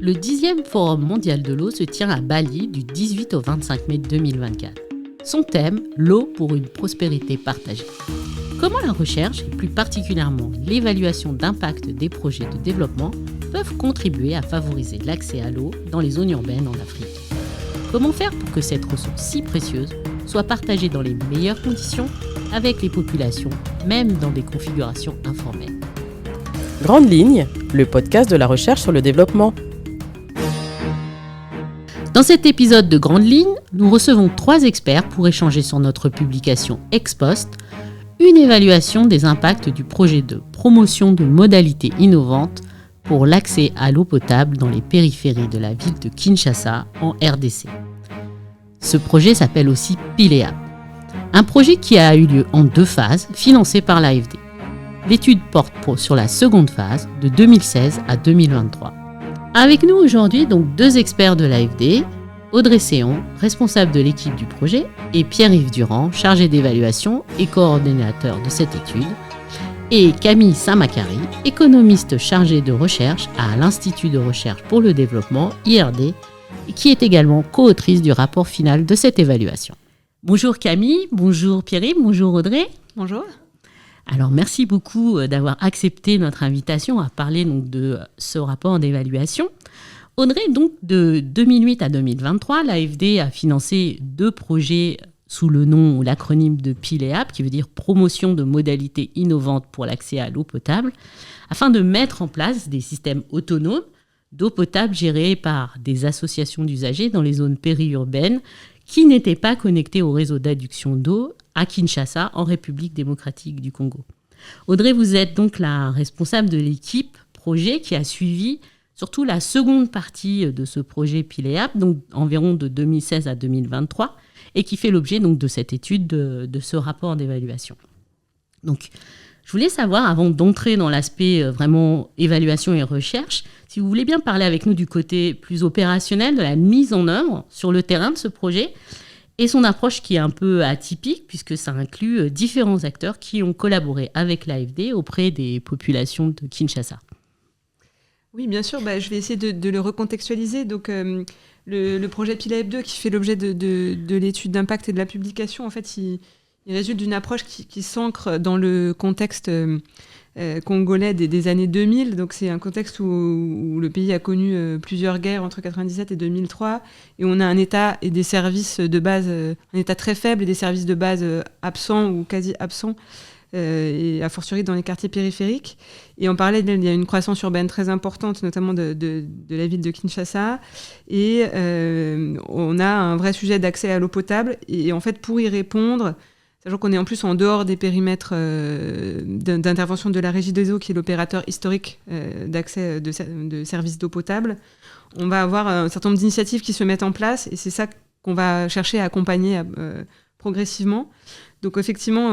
Le 10e Forum mondial de l'eau se tient à Bali du 18 au 25 mai 2024. Son thème, l'eau pour une prospérité partagée. Comment la recherche, et plus particulièrement l'évaluation d'impact des projets de développement, peuvent contribuer à favoriser l'accès à l'eau dans les zones urbaines en Afrique? Comment faire pour que cette ressource si précieuse soit partagée dans les meilleures conditions avec les populations, même dans des configurations informelles? Grande Ligne, le podcast de la recherche sur le développement. Dans cet épisode de Grande Ligne, nous recevons 3 experts pour échanger sur notre publication Ex Post, une évaluation des impacts du projet de promotion de modalités innovantes pour l'accès à l'eau potable dans les périphéries de la ville de Kinshasa en RDC. Ce projet s'appelle aussi PILEAP, un projet qui a eu lieu en 2 phases, financé par l'AFD. L'étude porte sur la seconde phase, de 2016 à 2023. Avec nous aujourd'hui, donc 2 experts de l'AFD, Audrey Séon, responsable de l'équipe du projet, et Pierre-Yves Durand, chargé d'évaluation et coordinateur de cette étude, et Camille Saint-Macary, économiste chargée de recherche à l'Institut de recherche pour le développement, IRD, et qui est également co-autrice du rapport final de cette évaluation. Bonjour Camille, bonjour Pierre-Yves, bonjour Audrey. Bonjour. Alors, merci beaucoup d'avoir accepté notre invitation à parler donc, de ce rapport d'évaluation. Audrey, donc de 2008 à 2023, l'AFD a financé 2 projets sous le nom ou l'acronyme de PILEAP, qui veut dire Promotion de modalités innovantes pour l'accès à l'eau potable, afin de mettre en place des systèmes autonomes d'eau potable gérés par des associations d'usagers dans les zones périurbaines qui n'étaient pas connectées au réseau d'adduction d'eau à Kinshasa, en République démocratique du Congo. Audrey, vous êtes donc la responsable de l'équipe projet qui a suivi surtout la seconde partie de ce projet PILEAP, donc environ de 2016 à 2023, et qui fait l'objet donc de cette étude, de ce rapport d'évaluation. Donc, je voulais savoir, avant d'entrer dans l'aspect vraiment évaluation et recherche, si vous voulez bien parler avec nous du côté plus opérationnel, de la mise en œuvre sur le terrain de ce projet, et son approche qui est un peu atypique, puisque ça inclut différents acteurs qui ont collaboré avec l'AFD auprès des populations de Kinshasa. Oui, bien sûr, je vais essayer de le recontextualiser. Donc, le projet PILEAP 2, qui fait l'objet de l'étude d'impact et de la publication, en fait, il résulte d'une approche qui s'ancre dans le contexte congolais des années 2000. Donc, c'est un contexte où le pays a connu plusieurs guerres entre 1997 et 2003. Et on a un État et des services de base, un État très faible et des services de base absents ou quasi absents, et a fortiori dans les quartiers périphériques. Et en parallèle, il y a une croissance urbaine très importante, notamment de la ville de Kinshasa. Et on a un vrai sujet d'accès à l'eau potable. Et en fait, pour y répondre, sachant qu'on est en plus en dehors des périmètres d'intervention de la Régie des eaux, qui est l'opérateur historique d'accès de services d'eau potable, on va avoir un certain nombre d'initiatives qui se mettent en place, et c'est ça qu'on va chercher à accompagner progressivement. Donc effectivement,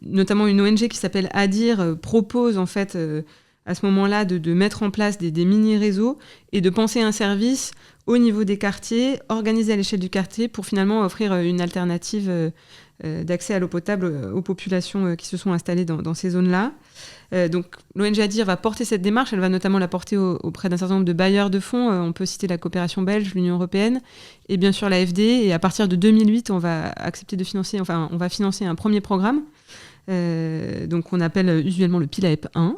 notamment une ONG qui s'appelle ADIR propose en fait à ce moment-là de mettre en place des mini-réseaux et de penser un service au niveau des quartiers, organisé à l'échelle du quartier pour finalement offrir une alternative d'accès à l'eau potable aux populations qui se sont installées dans ces zones-là. Donc l'ONG ADIR va porter cette démarche, elle va notamment la porter auprès d'un certain nombre de bailleurs de fonds. On peut citer la coopération belge, l'Union européenne et bien sûr l'AFD. Et à partir de 2008, on va accepter de financer, on va financer un premier programme. Donc on appelle usuellement le PILEAP 1,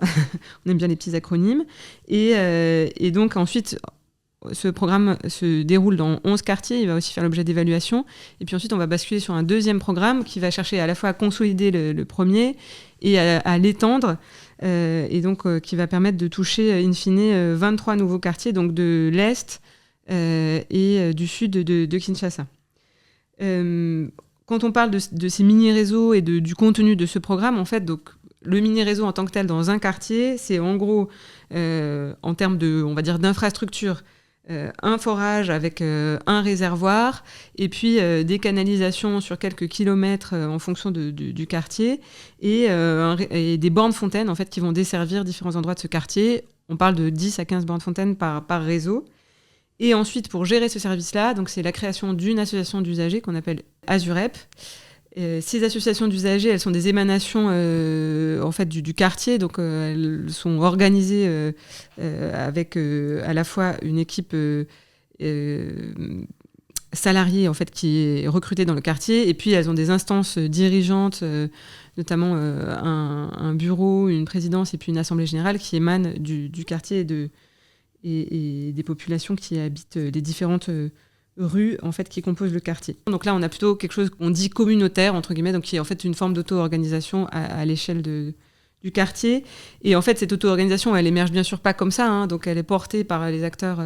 on aime bien les petits acronymes. Et donc ensuite, ce programme se déroule dans 11 quartiers, il va aussi faire l'objet d'évaluation. Et puis ensuite, on va basculer sur un deuxième programme qui va chercher à la fois à consolider le premier et à l'étendre, et donc qui va permettre de toucher in fine 23 nouveaux quartiers, donc de l'Est et du Sud de Kinshasa. Quand on parle de ces mini-réseaux et du contenu de ce programme, en fait, donc, le mini-réseau en tant que tel dans un quartier, c'est en gros, en termes on va dire, d'infrastructure, un forage avec un réservoir et puis des canalisations sur quelques kilomètres en fonction du quartier et des bornes fontaines en fait, qui vont desservir différents endroits de ce quartier. On parle de 10 à 15 bornes fontaines par réseau. Et ensuite, pour gérer ce service-là, donc c'est la création d'une association d'usagers qu'on appelle ASUREP, Ces associations d'usagers, elles sont des émanations en fait du quartier, donc elles sont organisées avec à la fois une équipe salariée en fait qui est recrutée dans le quartier, et puis elles ont des instances dirigeantes, notamment un bureau, une présidence et puis une assemblée générale qui émanent du quartier et des populations qui habitent les différentes rues en fait qui composent le quartier. Donc là, on a plutôt quelque chose qu'on dit communautaire entre guillemets, donc qui est en fait une forme d'auto-organisation à l'échelle du quartier. Et en fait, cette auto-organisation, elle émerge bien sûr pas comme ça, hein, donc elle est portée par les acteurs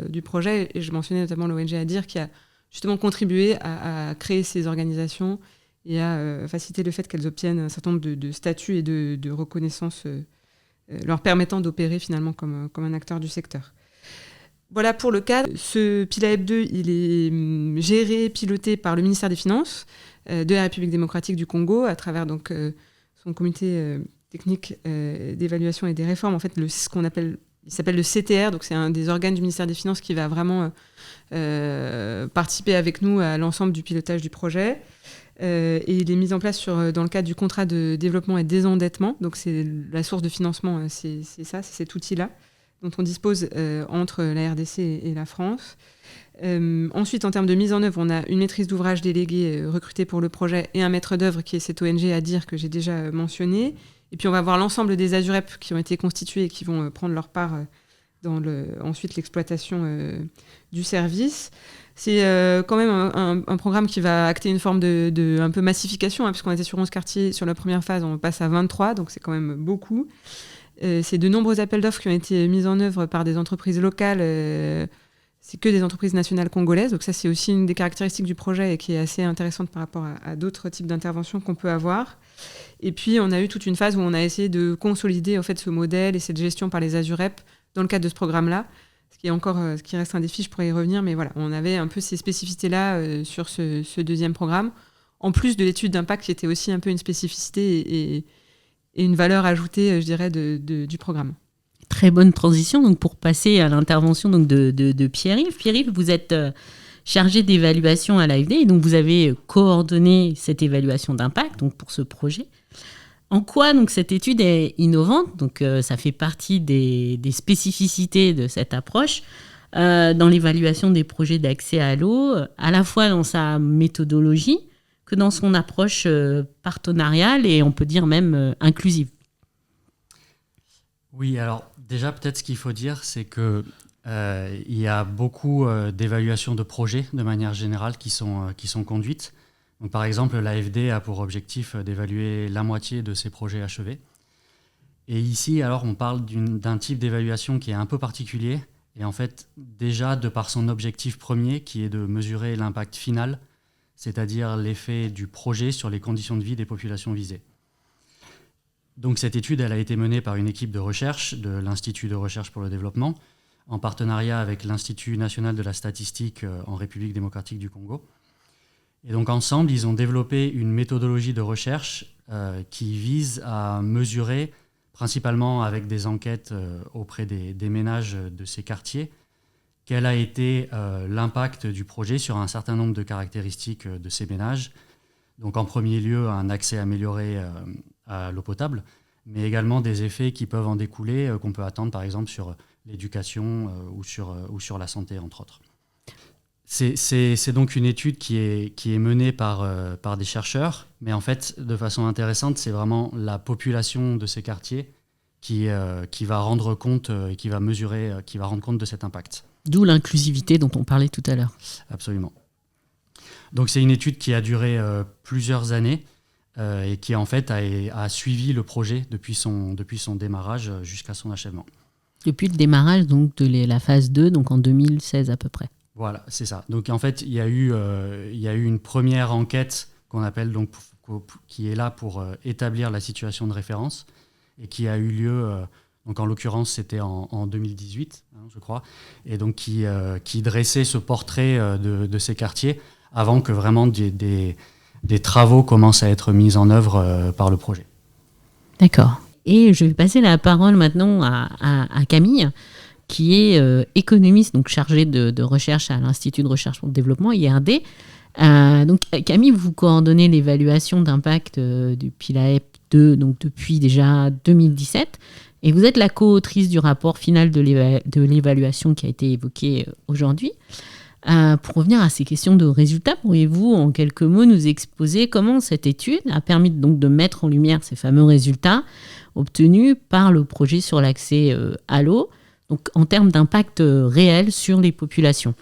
du projet. Et je mentionnais notamment l'ONG Adir qui a justement contribué à créer ces organisations et à faciliter le fait qu'elles obtiennent un certain nombre de statuts et de reconnaissance leur permettant d'opérer finalement comme un acteur du secteur. Voilà pour le cadre. Ce PILAEP 2, il est géré, piloté par le ministère des Finances de la République démocratique du Congo à travers donc, son comité technique d'évaluation et des réformes. En fait, ce qu'on appelle, il s'appelle le CTR, donc c'est un des organes du ministère des Finances qui va vraiment participer avec nous à l'ensemble du pilotage du projet. Et il est mis en place dans le cadre du contrat de développement et désendettement. Donc c'est la source de financement, c'est cet outil-là dont on dispose entre la RDC et la France. Ensuite, en termes de mise en œuvre, on a une maîtrise d'ouvrage déléguée recrutée pour le projet et un maître d'œuvre qui est cette ONG Adir que j'ai déjà mentionné. Et puis on va voir l'ensemble des ASUREP qui ont été constitués et qui vont prendre leur part dans ensuite l'exploitation du service. C'est quand même un programme qui va acter une forme de un peu massification, hein, puisqu'on était sur 11 quartiers sur la première phase, on passe à 23, donc c'est quand même beaucoup. C'est de nombreux appels d'offres qui ont été mis en œuvre par des entreprises locales. C'est que des entreprises nationales congolaises. Donc ça, c'est aussi une des caractéristiques du projet et qui est assez intéressante par rapport à d'autres types d'interventions qu'on peut avoir. Et puis, on a eu toute une phase où on a essayé de consolider en fait, ce modèle et cette gestion par les ASUREP dans le cadre de ce programme-là. Ce qui reste un défi, je pourrais y revenir. Mais voilà, on avait un peu ces spécificités-là sur ce deuxième programme. En plus de l'étude d'impact qui était aussi un peu une spécificité et une valeur ajoutée, je dirais, du programme. Très bonne transition donc pour passer à l'intervention donc de Pierre-Yves. Pierre-Yves, vous êtes chargé d'évaluation à l'AFD et donc vous avez coordonné cette évaluation d'impact donc pour ce projet. En quoi donc cette étude est innovante? Donc ça fait partie des spécificités de cette approche dans l'évaluation des projets d'accès à l'eau, à la fois dans sa méthodologie que dans son approche partenariale et on peut dire même inclusive. Oui, alors déjà peut-être ce qu'il faut dire, c'est que il y a beaucoup d'évaluations de projets de manière générale qui sont conduites. Donc, par exemple, l'AFD a pour objectif d'évaluer la moitié de ses projets achevés. Et ici, alors, on parle d'un type d'évaluation qui est un peu particulier. Et en fait, déjà, de par son objectif premier, qui est de mesurer l'impact final, c'est-à-dire l'effet du projet sur les conditions de vie des populations visées. Donc cette étude, elle a été menée par une équipe de recherche de l'Institut de recherche pour le développement, en partenariat avec l'Institut national de la statistique en République démocratique du Congo. Et donc ensemble, ils ont développé une méthodologie de recherche qui vise à mesurer, principalement avec des enquêtes auprès des ménages de ces quartiers, quel a été l'impact du projet sur un certain nombre de caractéristiques de ces ménages. Donc en premier lieu, un accès amélioré à l'eau potable, mais également des effets qui peuvent en découler, qu'on peut attendre par exemple sur l'éducation ou sur la santé, entre autres. C'est donc une étude qui est menée par des chercheurs, mais en fait, de façon intéressante, c'est vraiment la population de ces quartiers qui va rendre compte et qui va mesurer, qui va rendre compte de cet impact. D'où l'inclusivité dont on parlait tout à l'heure. Absolument. Donc c'est une étude qui a duré plusieurs années et qui en fait a suivi le projet depuis son démarrage jusqu'à son achèvement. Depuis le démarrage donc, de la phase 2, donc en 2016 à peu près. Voilà, c'est ça. Donc en fait, il y a eu une première enquête qu'on appelle donc qui est là pour établir la situation de référence et qui a eu lieu, donc en l'occurrence c'était en 2018, je crois, et donc qui dressait ce portrait de ces quartiers avant que vraiment des travaux commencent à être mis en œuvre par le projet. D'accord. Et je vais passer la parole maintenant à Camille, qui est économiste, donc chargée de recherche à l'Institut de recherche pour le développement, IRD. Donc Camille, vous coordonnez l'évaluation d'impact du PILAEP 2 donc depuis déjà 2017 et vous êtes la co-autrice du rapport final de l'évaluation qui a été évoqué aujourd'hui. Pour revenir à ces questions de résultats, pourriez-vous en quelques mots nous exposer comment cette étude a permis donc de mettre en lumière ces fameux résultats obtenus par le projet sur l'accès à l'eau, donc en termes d'impact réel sur les populations?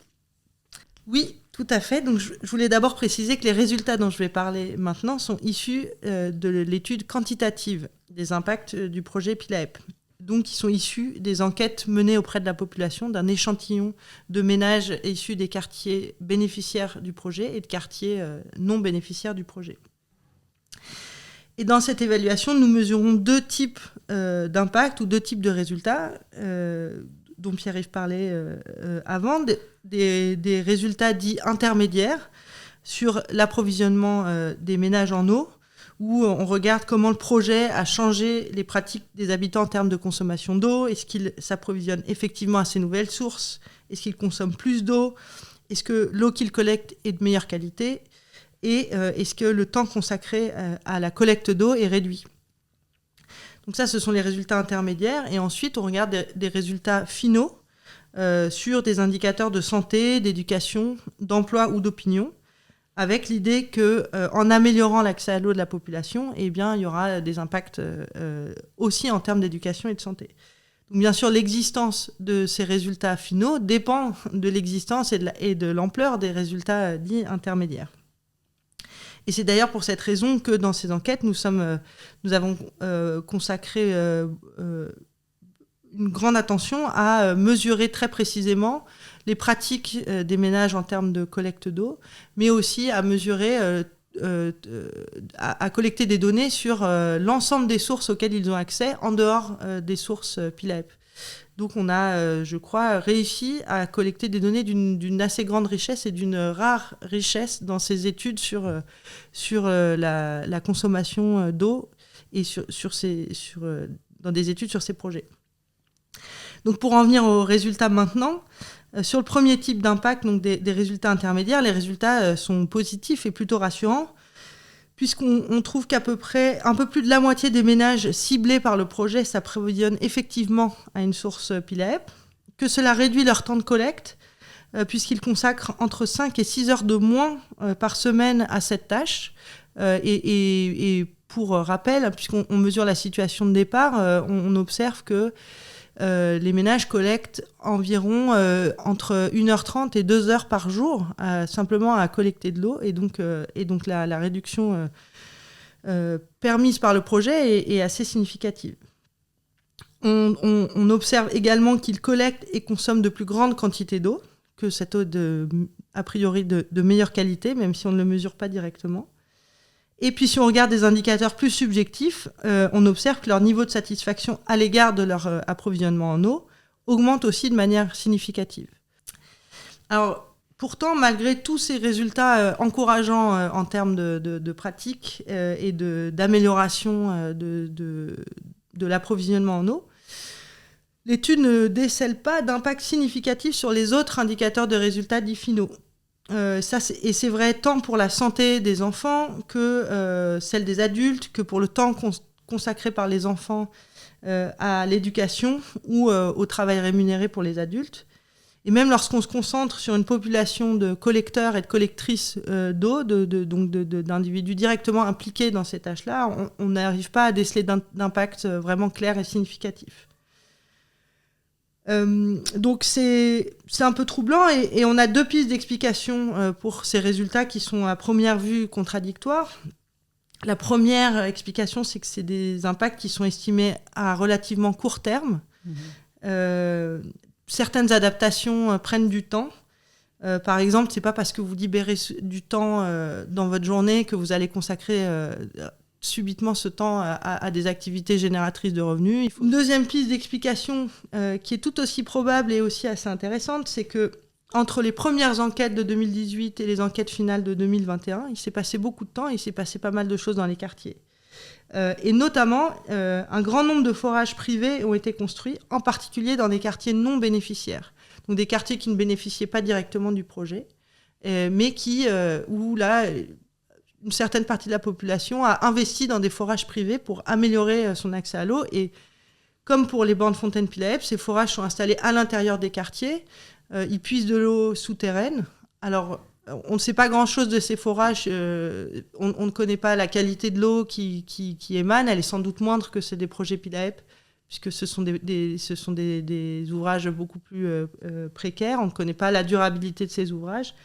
Oui, tout à fait. Donc, je voulais d'abord préciser que les résultats dont je vais parler maintenant sont issus de l'étude quantitative des impacts du projet PILAEP. Donc, ils sont issus des enquêtes menées auprès de la population, d'un échantillon de ménages issus des quartiers bénéficiaires du projet et de quartiers non bénéficiaires du projet. Et dans cette évaluation, nous mesurons deux types d'impacts ou deux types de résultats dont Pierre-Yves parlait avant, des résultats dits intermédiaires sur l'approvisionnement des ménages en eau, où on regarde comment le projet a changé les pratiques des habitants en termes de consommation d'eau. Est-ce qu'ils s'approvisionnent effectivement à ces nouvelles sources? Est-ce qu'ils consomment plus d'eau? Est-ce que l'eau qu'ils collectent est de meilleure qualité? Et est-ce que le temps consacré à la collecte d'eau est réduit? Donc ça, ce sont les résultats intermédiaires. Et ensuite, on regarde des résultats finaux sur des indicateurs de santé, d'éducation, d'emploi ou d'opinion, avec l'idée qu'en améliorant l'accès à l'eau de la population, eh bien, il y aura des impacts aussi en termes d'éducation et de santé. Donc, bien sûr, l'existence de ces résultats finaux dépend de l'existence et de l'ampleur des résultats dits intermédiaires. Et c'est d'ailleurs pour cette raison que dans ces enquêtes, nous avons consacré une grande attention à mesurer très précisément les pratiques des ménages en termes de collecte d'eau, mais aussi à mesurer, à collecter des données sur l'ensemble des sources auxquelles ils ont accès en dehors des sources PILAEP. Donc on a, je crois, réussi à collecter des données d'une assez grande richesse et d'une rare richesse dans ces études sur la consommation d'eau et dans des études sur ces projets. Donc pour en venir aux résultats maintenant, sur le premier type d'impact, donc des résultats intermédiaires, les résultats sont positifs et plutôt rassurants, puisqu'on trouve qu'à peu près un peu plus de la moitié des ménages ciblés par le projet s'approvisionnent effectivement à une source PILAEP, que cela réduit leur temps de collecte, puisqu'ils consacrent entre 5 et 6 heures de moins par semaine à cette tâche. Et pour rappel, puisqu'on mesure la situation de départ, on observe que les ménages collectent environ entre 1h30 et 2 heures par jour simplement à collecter de l'eau. Et donc la réduction permise par le projet est assez significative. On observe également qu'ils collectent et consomment de plus grandes quantités d'eau, que cette eau a priori de meilleure qualité, même si on ne le mesure pas directement. Et puis, si on regarde des indicateurs plus subjectifs, on observe que leur niveau de satisfaction à l'égard de leur approvisionnement en eau augmente aussi de manière significative. Alors, pourtant, malgré tous ces résultats encourageants en termes de pratique et d'amélioration de l'approvisionnement en eau, l'étude ne décèle pas d'impact significatif sur les autres indicateurs de résultats dits finaux. Et c'est vrai tant pour la santé des enfants que celle des adultes, que pour le temps consacré par les enfants à l'éducation ou au travail rémunéré pour les adultes. Et même lorsqu'on se concentre sur une population de collecteurs et de collectrices d'eau, donc d'individus directement impliqués dans ces tâches-là, on n'arrive pas à déceler d'impact vraiment clair et significatif. Donc c'est un peu troublant et on a deux pistes d'explication pour ces résultats qui sont à première vue contradictoires. La première explication, c'est que c'est des impacts qui sont estimés à relativement court terme. Certaines adaptations prennent du temps. Par exemple, c'est pas parce que vous libérez du temps dans votre journée que vous allez consacrer subitement ce temps à des activités génératrices de revenus. Une deuxième piste d'explication qui est tout aussi probable et aussi assez intéressante, c'est que entre les premières enquêtes de 2018 et les enquêtes finales de 2021, il s'est passé beaucoup de temps et il s'est passé pas mal de choses dans les quartiers. Et notamment, un grand nombre de forages privés ont été construits, en particulier dans des quartiers non bénéficiaires, donc des quartiers qui ne bénéficiaient pas directement du projet. mais où là, une certaine partie de la population a investi dans des forages privés pour améliorer son accès à l'eau. Et comme pour les bornes fontaines Pilaep, ces forages sont installés à l'intérieur des quartiers. Ils puisent de l'eau souterraine. Alors, on ne sait pas grand-chose de ces forages. On ne connaît pas la qualité de l'eau qui émane. Elle est sans doute moindre que celle des projets Pilaep, puisque ce sont des ouvrages beaucoup plus précaires. On ne connaît pas la durabilité de ces ouvrages.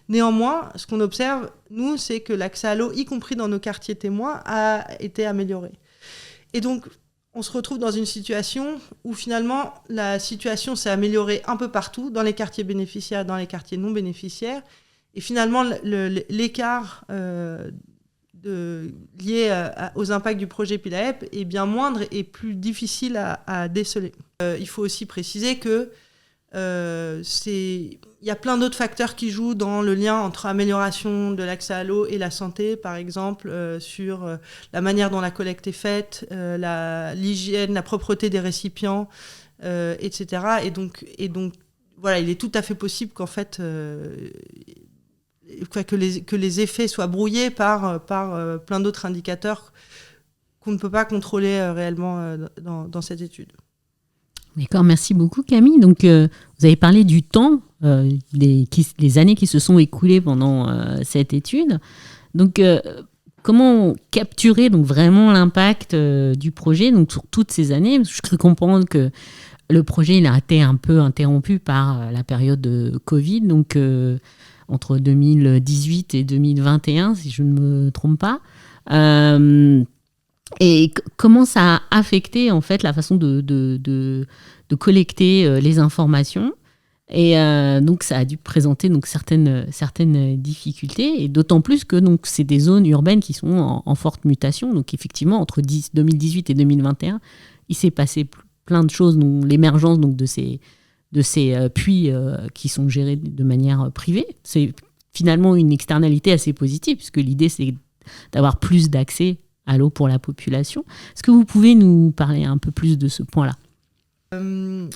Néanmoins, ce qu'on observe, nous, c'est que l'accès à l'eau, y compris dans nos quartiers témoins, a été amélioré. Et donc, on se retrouve dans une situation où finalement, la situation s'est améliorée un peu partout, dans les quartiers bénéficiaires et dans les quartiers non bénéficiaires. Et finalement, l'écart lié aux impacts du projet Pilaep est bien moindre et plus difficile à déceler. Il faut aussi préciser que il y a plein d'autres facteurs qui jouent dans le lien entre amélioration de l'accès à l'eau et la santé, par exemple sur la manière dont la collecte est faite, l'hygiène, la propreté des récipients, etc. Et donc, voilà, il est tout à fait possible qu'en fait, que les effets soient brouillés par plein d'autres indicateurs qu'on ne peut pas contrôler réellement dans cette étude. D'accord, merci beaucoup Camille. Donc, vous avez parlé du temps, les années qui se sont écoulées pendant cette étude. Donc, comment capturer donc, vraiment l'impact du projet donc, sur toutes ces années? Je peux comprendre que le projet il a été un peu interrompu par la période de Covid, donc entre 2018 et 2021, si je ne me trompe pas. Et comment ça a affecté en fait la façon de collecter les informations et donc ça a dû présenter donc certaines difficultés et d'autant plus que donc c'est des zones urbaines qui sont en forte mutation, donc effectivement entre 2018 et 2021 il s'est passé plein de choses, donc l'émergence donc de ces puits qui sont gérés de manière privée. C'est finalement une externalité assez positive puisque l'idée c'est d'avoir plus d'accès à l'eau pour la population. Est-ce que vous pouvez nous parler un peu plus de ce point-là ?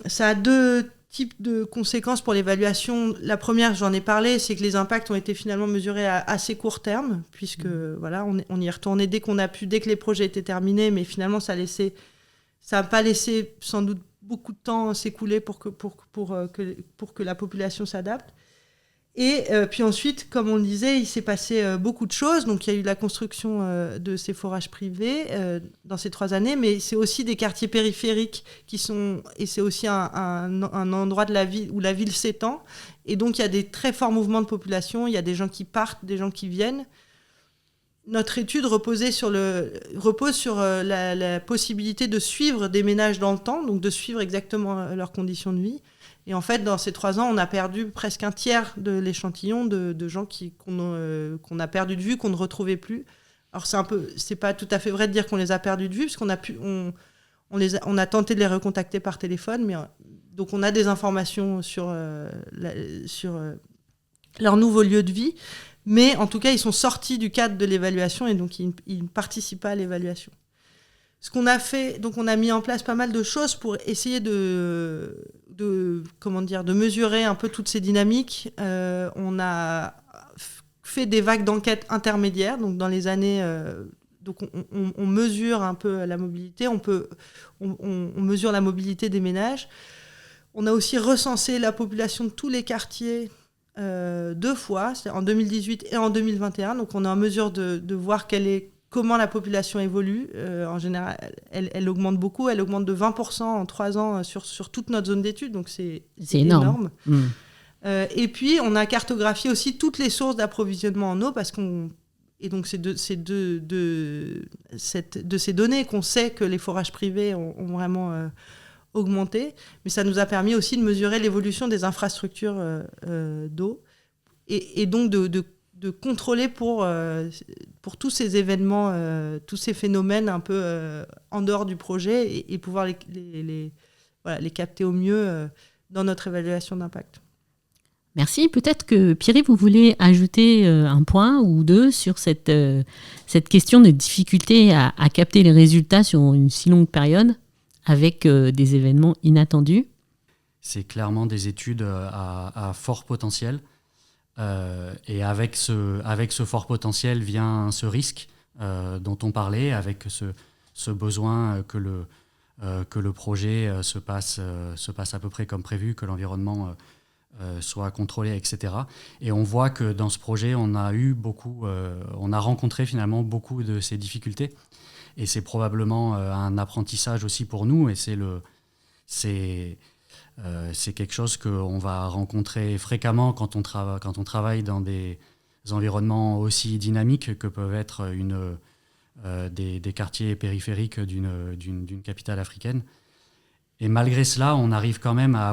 Ça a deux types de conséquences pour l'évaluation. La première, j'en ai parlé, c'est que les impacts ont été finalement mesurés à assez court terme, puisque voilà, on y est retourné dès qu'on a pu, dès que les projets étaient terminés, mais finalement ça n'a pas laissé sans doute beaucoup de temps s'écouler pour que la population s'adapte. Et puis ensuite, comme on le disait, il s'est passé beaucoup de choses. Donc il y a eu la construction de ces forages privés dans ces 3 années, mais c'est aussi des quartiers périphériques et c'est aussi un endroit de la ville où la ville s'étend. Et donc il y a des très forts mouvements de population, il y a des gens qui partent, des gens qui viennent. Notre étude repose sur la possibilité de suivre des ménages dans le temps, donc de suivre exactement leurs conditions de vie. Et en fait, dans ces 3 ans, on a perdu presque un tiers de l'échantillon de gens qu'on a perdu de vue, qu'on ne retrouvait plus. Alors c'est pas tout à fait vrai de dire qu'on les a perdus de vue, parce qu'on a tenté de les recontacter par téléphone, mais donc on a des informations sur leur nouveau lieu de vie, mais en tout cas, ils sont sortis du cadre de l'évaluation et donc ils ne participent pas à l'évaluation. Ce qu'on a fait, donc on a mis en place pas mal de choses pour essayer de mesurer un peu toutes ces dynamiques. On a fait des vagues d'enquête intermédiaires, donc dans les années, donc on mesure un peu la mobilité, on mesure la mobilité des ménages. On a aussi recensé la population de tous les quartiers 2 fois, c'est en 2018 et en 2021, donc on est en mesure de voir comment la population évolue. En général, elle augmente beaucoup. Elle augmente de 20% en 3 ans sur toute notre zone d'études. Donc, c'est énorme. Et puis, on a cartographié aussi toutes les sources d'approvisionnement en eau et donc, c'est de ces données qu'on sait que les forages privés ont vraiment augmenté. Mais ça nous a permis aussi de mesurer l'évolution des infrastructures d'eau et donc de contrôler pour tous ces événements, tous ces phénomènes un peu en dehors du projet et pouvoir les capter au mieux dans notre évaluation d'impact. Merci. Peut-être que Pierre, vous voulez ajouter un point ou 2 sur cette question de difficulté à capter les résultats sur une si longue période avec des événements inattendus. C'est clairement des études à fort potentiel. Et avec ce fort potentiel vient ce risque dont on parlait, avec ce besoin que le projet se passe à peu près comme prévu, que l'environnement soit contrôlé, etc. Et on voit que dans ce projet, on a rencontré finalement beaucoup de ces difficultés. Et c'est probablement un apprentissage aussi pour nous. Et c'est quelque chose qu'on va rencontrer fréquemment quand on travaille dans des environnements aussi dynamiques que peuvent être des quartiers périphériques d'une capitale africaine. Et malgré cela, on arrive quand même à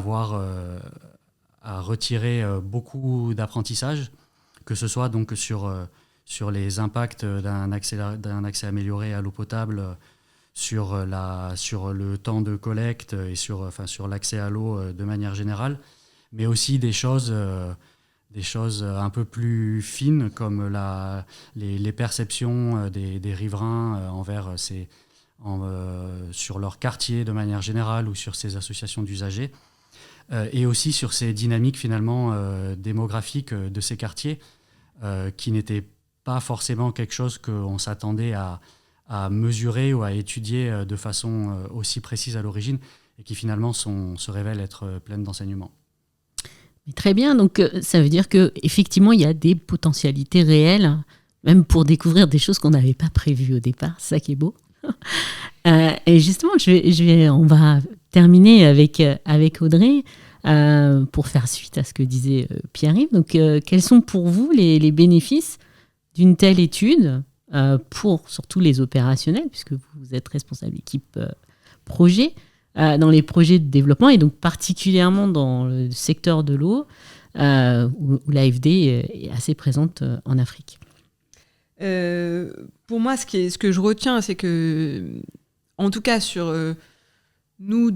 retirer beaucoup d'apprentissage, que ce soit donc sur les impacts d'un accès amélioré à l'eau potable, sur le temps de collecte et sur l'accès à l'eau de manière générale, mais aussi des choses un peu plus fines comme les perceptions des riverains sur leur quartier de manière générale ou sur ces associations d'usagers, et aussi sur ces dynamiques finalement démographiques de ces quartiers qui n'étaient pas forcément quelque chose qu'on s'attendait à mesurer ou à étudier de façon aussi précise à l'origine et qui finalement se révèlent être pleines d'enseignements. Très bien, donc ça veut dire qu'effectivement il y a des potentialités réelles, même pour découvrir des choses qu'on n'avait pas prévues au départ, c'est ça qui est beau. Et justement, on va terminer avec Audrey pour faire suite à ce que disait Pierre-Yves. Donc, quels sont pour vous les bénéfices d'une telle étude pour surtout les opérationnels, puisque vous êtes responsable équipe projet, dans les projets de développement et donc particulièrement dans le secteur de l'eau où l'AFD est assez présente en Afrique? Pour moi, ce que je retiens, c'est que, en tout cas, sur nous,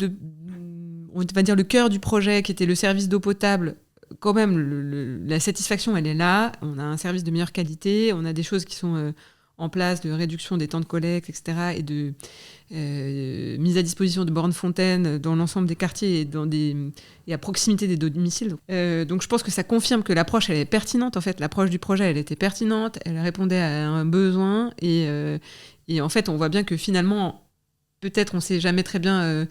on va dire le cœur du projet, qui était le service d'eau potable, quand même, la satisfaction, elle est là. On a un service de meilleure qualité, on a des choses qui sont en place de réduction des temps de collecte, etc., et de mise à disposition de bornes fontaines dans l'ensemble des quartiers et à proximité des domiciles. Donc je pense que ça confirme que l'approche, elle est pertinente. En fait, l'approche du projet, elle était pertinente, elle répondait à un besoin, et en fait, on voit bien que finalement, peut-être on ne sait jamais très bien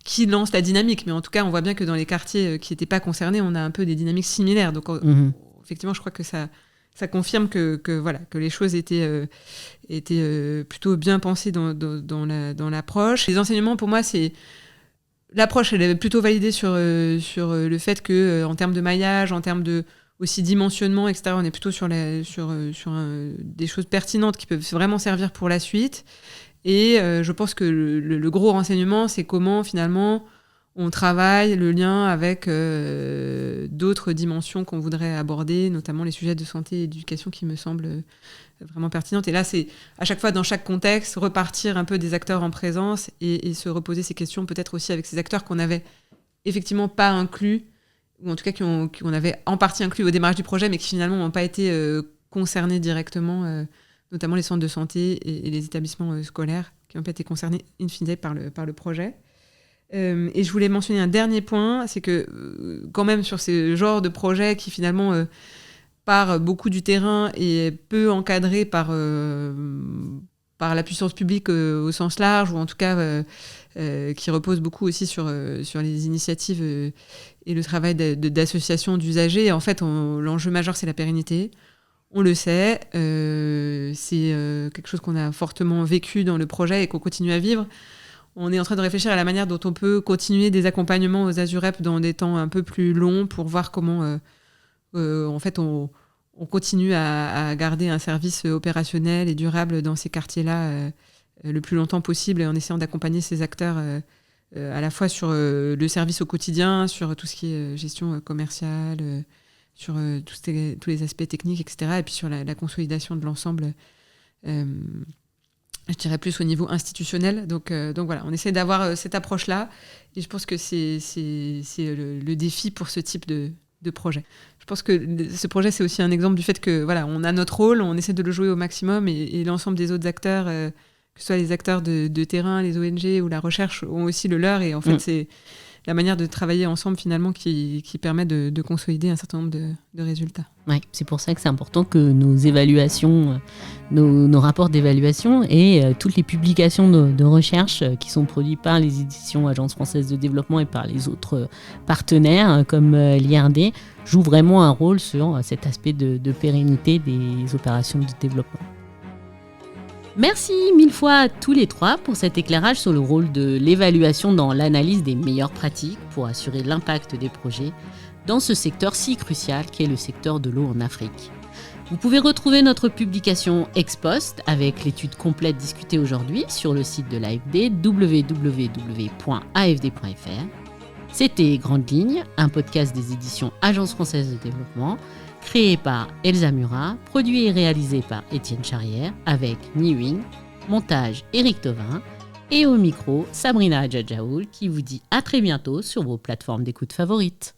qui lance la dynamique, mais en tout cas, on voit bien que dans les quartiers qui n'étaient pas concernés, on a un peu des dynamiques similaires. Donc effectivement, je crois que ça confirme que les choses étaient plutôt bien pensées dans l'approche. Les enseignements, pour moi, l'approche, elle est plutôt validée sur le fait que, en termes de maillage, en termes de aussi dimensionnement, etc., on est plutôt sur des choses pertinentes qui peuvent vraiment servir pour la suite. Et je pense que le gros renseignement, c'est comment finalement on travaille le lien avec d'autres dimensions qu'on voudrait aborder, notamment les sujets de santé et d'éducation qui me semblent vraiment pertinentes. Et là, c'est à chaque fois, dans chaque contexte, repartir un peu des acteurs en présence et se reposer ces questions, peut-être aussi avec ces acteurs qu'on n'avait effectivement pas inclus, ou en tout cas qu'on avait en partie inclus au démarrage du projet, mais qui finalement n'ont pas été concernés directement, notamment les centres de santé et les établissements scolaires qui n'ont pas été concernés in fine par le projet. Et je voulais mentionner un dernier point, c'est que quand même sur ce genre de projet qui finalement part beaucoup du terrain et est peu encadré par la puissance publique au sens large, ou en tout cas qui repose beaucoup aussi sur les initiatives et le travail d'associations d'usagers. En fait, l'enjeu majeur, c'est la pérennité. On le sait, c'est quelque chose qu'on a fortement vécu dans le projet et qu'on continue à vivre. On est en train de réfléchir à la manière dont on peut continuer des accompagnements aux ASUREP dans des temps un peu plus longs pour voir comment en fait, on continue à garder un service opérationnel et durable dans ces quartiers-là le plus longtemps possible, et en essayant d'accompagner ces acteurs à la fois sur le service au quotidien, sur tout ce qui est gestion commerciale, sur tous les aspects techniques, etc., et puis sur la consolidation de l'ensemble, je dirais plus au niveau institutionnel. Donc voilà, on essaie d'avoir cette approche-là, et je pense que c'est le défi pour ce type de projet. Je pense que ce projet, c'est aussi un exemple du fait que voilà, on a notre rôle, on essaie de le jouer au maximum, et l'ensemble des autres acteurs, que ce soit les acteurs de terrain, les ONG ou la recherche, ont aussi le leur, et en fait, c'est la manière de travailler ensemble finalement qui permet de consolider un certain nombre de résultats. Ouais, c'est pour ça que c'est important que nos évaluations, nos rapports d'évaluation et toutes les publications de recherche qui sont produites par les éditions Agence française de développement et par les autres partenaires comme l'IRD jouent vraiment un rôle sur cet aspect de pérennité des opérations de développement. Merci 1000 fois à tous les trois pour cet éclairage sur le rôle de l'évaluation dans l'analyse des meilleures pratiques pour assurer l'impact des projets dans ce secteur si crucial qu'est le secteur de l'eau en Afrique. Vous pouvez retrouver notre publication ex post avec l'étude complète discutée aujourd'hui sur le site de l'AFD www.afd.fr. C'était Grande Ligne, un podcast des éditions Agence française de développement, créé par Elsa Murat, produit et réalisé par Étienne Charrière avec Niwin, montage Éric Thauvin et au micro Sabrina Adjadjaoul qui vous dit à très bientôt sur vos plateformes d'écoute favorites.